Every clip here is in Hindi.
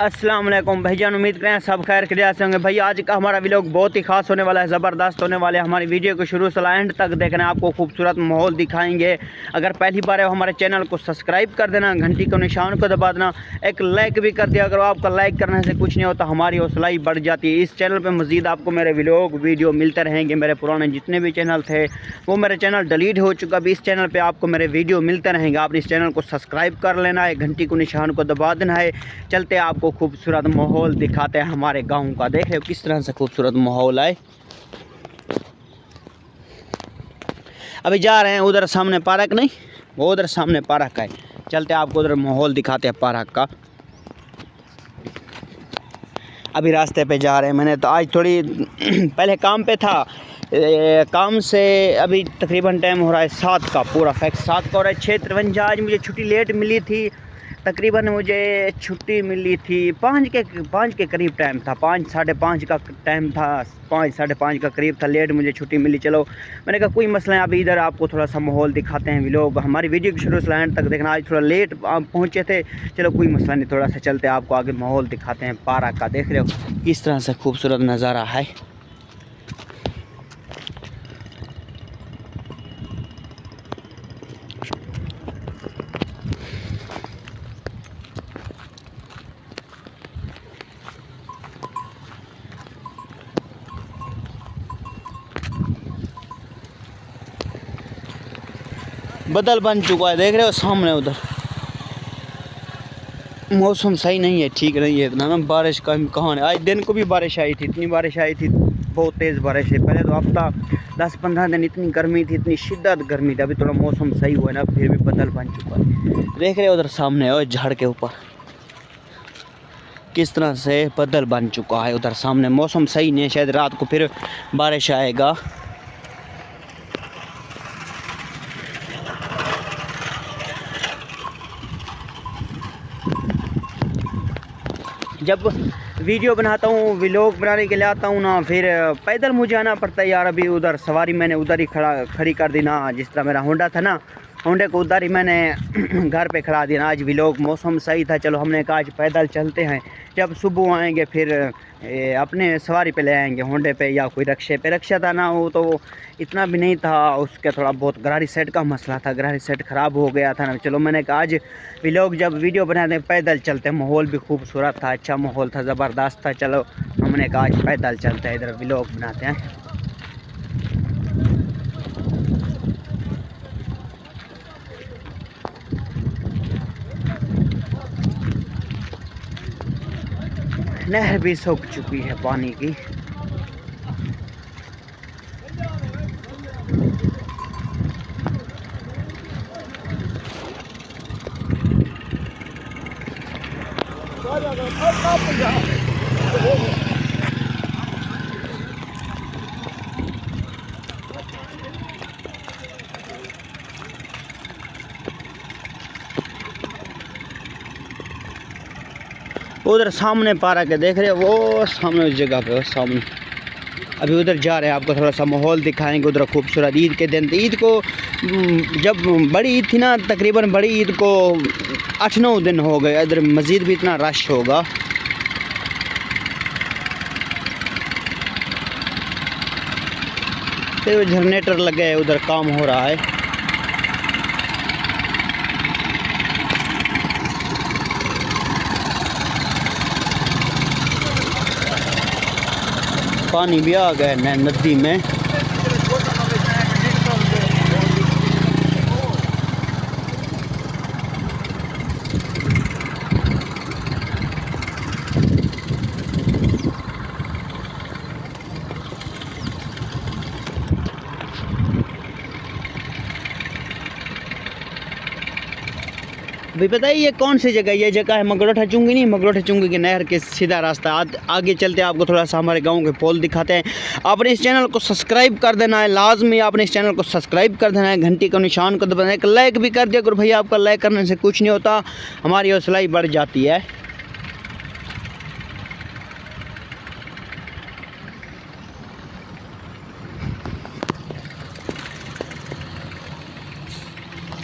अस्सलाम वालेकुम भाईजान, उम्मीद करें सब खैर खैरियत से होंगे। भाई आज का हमारा व्लॉग बहुत ही खास होने वाला है, ज़बरदस्त होने वाले है। हमारी वीडियो को शुरू से एंड तक देखना, आपको खूबसूरत माहौल दिखाएंगे। अगर पहली बार है हमारे चैनल को सब्सक्राइब कर देना, घंटी को निशान को दबा देना, एक लाइक भी कर दिया। अगर आपका लाइक करने से कुछ नहीं होता, हमारी हौसला ही बढ़ जाती है। इस चैनल पर मज़ीद आपको मेरे व्लॉग वीडियो मिलते रहेंगे। मेरे पुराने जितने भी चैनल थे वो मेरे चैनल डिलीट हो चुका, अभी इस चैनल पर आपको मेरे वीडियो मिलते रहेंगे। आपने इस चैनल को सब्सक्राइब कर लेना है, घंटी को निशान को दबा देना है। चलते आपको खूबसूरत माहौल दिखाते हैं हमारे गांव का। देख रहे हो किस तरह से खूबसूरत माहौल है। अभी जा रहे हैं उधर सामने पार्क, नहीं वो उधर सामने पार्क है, चलते आपको उधर माहौल दिखाते हैं पार्क का। अभी रास्ते पे जा रहे हैं। मैंने तो आज थोड़ी पहले काम पे था, काम से अभी तकरीबन टाइम हो रहा है 7 का, पूरा फैक्ट 7 का हो रहा है। 6:53 आज मुझे छुट्टी लेट मिली थी, तकरीबन मुझे छुट्टी मिली थी 5 के करीब टाइम था, 5 साढ़े 5 का टाइम था, 5 साढ़े 5 का करीब था, लेट मुझे छुट्टी मिली। चलो मैंने कहा कोई मसला है, अभी इधर आपको थोड़ा सा माहौल दिखाते हैं। व्लॉग हमारी वीडियो की शुरू से एंड तक देखना। आज थोड़ा लेट पहुँचे थे, चलो कोई मसला नहीं, थोड़ा सा चलते आपको आगे माहौल दिखाते हैं पार्क का। देख रहे हो किस तरह से खूबसूरत नज़ारा है। बदल बन चुका है, देख रहे हो सामने उधर। मौसम सही नहीं है, ठीक नहीं है इतना ना, बारिश का कहाँ है। आज दिन को भी बारिश आई थी, इतनी बारिश आई थी, बहुत तेज़ बारिश है। पहले तो हफ्ता 10-15 दिन इतनी गर्मी थी, इतनी शिद्दत गर्मी थी। अभी थोड़ा मौसम सही हुआ है ना, फिर भी बदल बन चुका है। देख रहे हो उधर सामने और झाड़ के ऊपर किस तरह से बदल बन चुका है उधर सामने। मौसम सही नहीं है, शायद रात को फिर बारिश आएगा। जब वीडियो बनाता हूँ, व्लॉग बनाने के लिए आता हूँ ना, फिर पैदल मुझे आना पड़ता है यार। अभी उधर सवारी मैंने उधर ही खड़ी कर दी ना, जिस तरह मेरा होंडा था ना, होंडे को उधर ही मैंने घर पे खड़ा दिया ना। आज व्लॉग मौसम सही था, चलो हमने कहा आज पैदल चलते हैं। जब सुबह आएंगे फिर अपने सवारी पे ले आएंगे, होंडे पे या कोई रक्शे पे। रक्षा था ना वो तो इतना भी नहीं था, उसके थोड़ा बहुत गरारी सेट का मसला था, गरारी सेट ख़राब हो गया था ना। चलो मैंने कहा आज व्लॉग जब वीडियो बनाते हैं पैदल चलते हैं। माहौल भी खूबसूरत था, अच्छा माहौल था, ज़बरदस्त था। चलो हमने कहा आज पैदल चलते हैं, इधर व्लॉग बनाते हैं। नहर भी सूख चुकी है पानी की। उधर सामने पार्क है, देख रहे हो वो सामने उस जगह पे, वो सामने। अभी उधर जा रहे हैं, आपको थोड़ा सा माहौल दिखाएंगे। उधर खूबसूरत ईद के दिन, ईद को जब बड़ी ईद थी ना, तकरीबन बड़ी ईद को 8-9 दिन हो गए। इधर मस्जिद भी इतना रश होगा। फिर जनरेटर लगे है, उधर काम हो रहा है। पानी भी आ गया नदी में। भाई बताइए ये कौन सी जगह है? ये जगह है मगरोठा चुंगी, नहीं मगरोठा चुंगी के नहर के सीधा रास्ता। आगे चलते आपको थोड़ा सा हमारे गांव के पोल दिखाते हैं। आपने इस चैनल को सब्सक्राइब कर देना है, लाजमी आपने इस चैनल को सब्सक्राइब कर देना है, घंटी का निशान को दबाना है, एक लाइक भी कर दिया करो भाई। आपका लाइक करने से कुछ नहीं होता, हमारी हौसला ही बढ़ जाती है।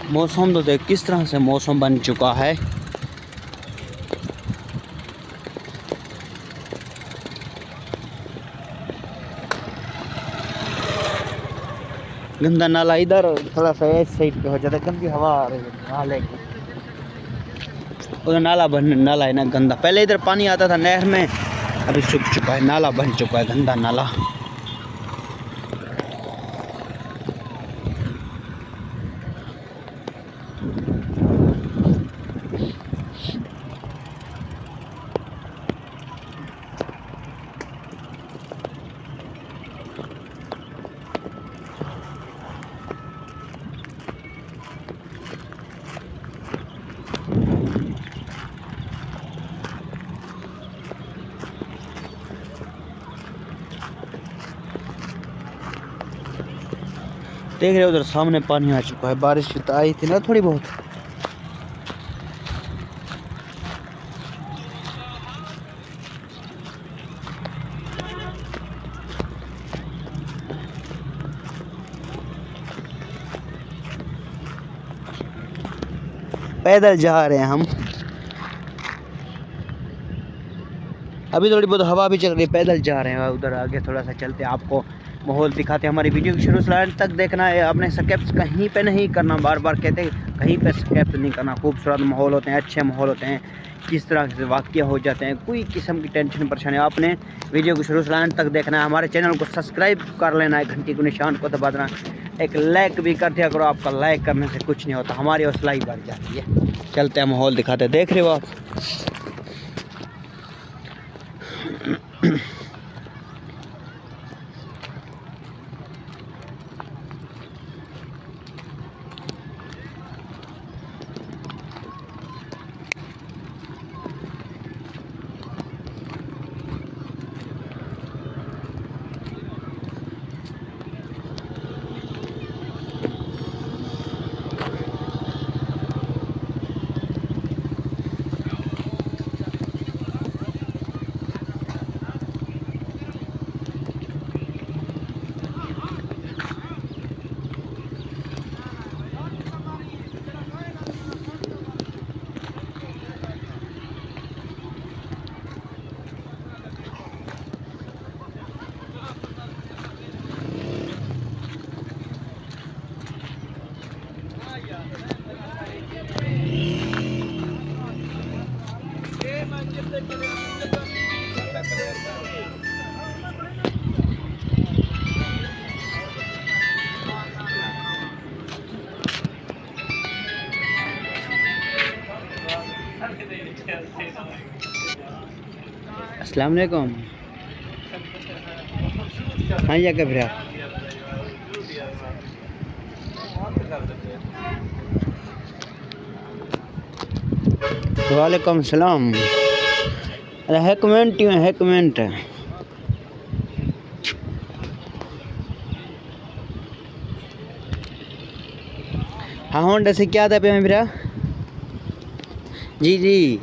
मौसम तो देख किस तरह से मौसम बन चुका है। गंदा नाला इधर थोड़ा सा इस साइड पे हो जाता है, गंदी हवा आ रही है नाले की। उधर नाला है ना गंदा, पहले इधर पानी आता था नहर में, अभी सूख चुका है, नाला बन चुका है, गंदा नाला। देख रहे हो उधर सामने पानी आ चुका है, बारिश तो आई थी ना थोड़ी बहुत। पैदल जा रहे हैं हम, अभी थोड़ी बहुत हवा भी चल रही है, पैदल जा रहे हैं। उधर आगे थोड़ा सा चलते हैं, आपको माहौल दिखाते हैं। हमारी वीडियो की शुरू से एंड तक देखना है, आपने स्किप्स कहीं पे नहीं करना, बार बार कहते हैं कहीं पे स्किप्स नहीं करना। खूबसूरत माहौल होते हैं, अच्छे माहौल होते हैं, किस तरह से वाक़या हो जाते हैं, कोई किस्म की टेंशन परेशानी, आपने वीडियो को शुरू से एंड तक देखना है। हमारे चैनल को सब्सक्राइब कर लेना है, घंटी को निशान को दबा देना, एक लाइक भी कर दिया करो, आपका लाइक करने से कुछ नहीं होता, हमारी हौसला ही बढ़ जाती है। चलते हैं, माहौल दिखाते, देख रहे हो आप। अस्सलाम वालेकुम। हाँ या क्या भैया, वालेकुम सलाम। अरे है कमेंट है कमेंट। हाँ होंडा से क्या था पे भैया? जी जी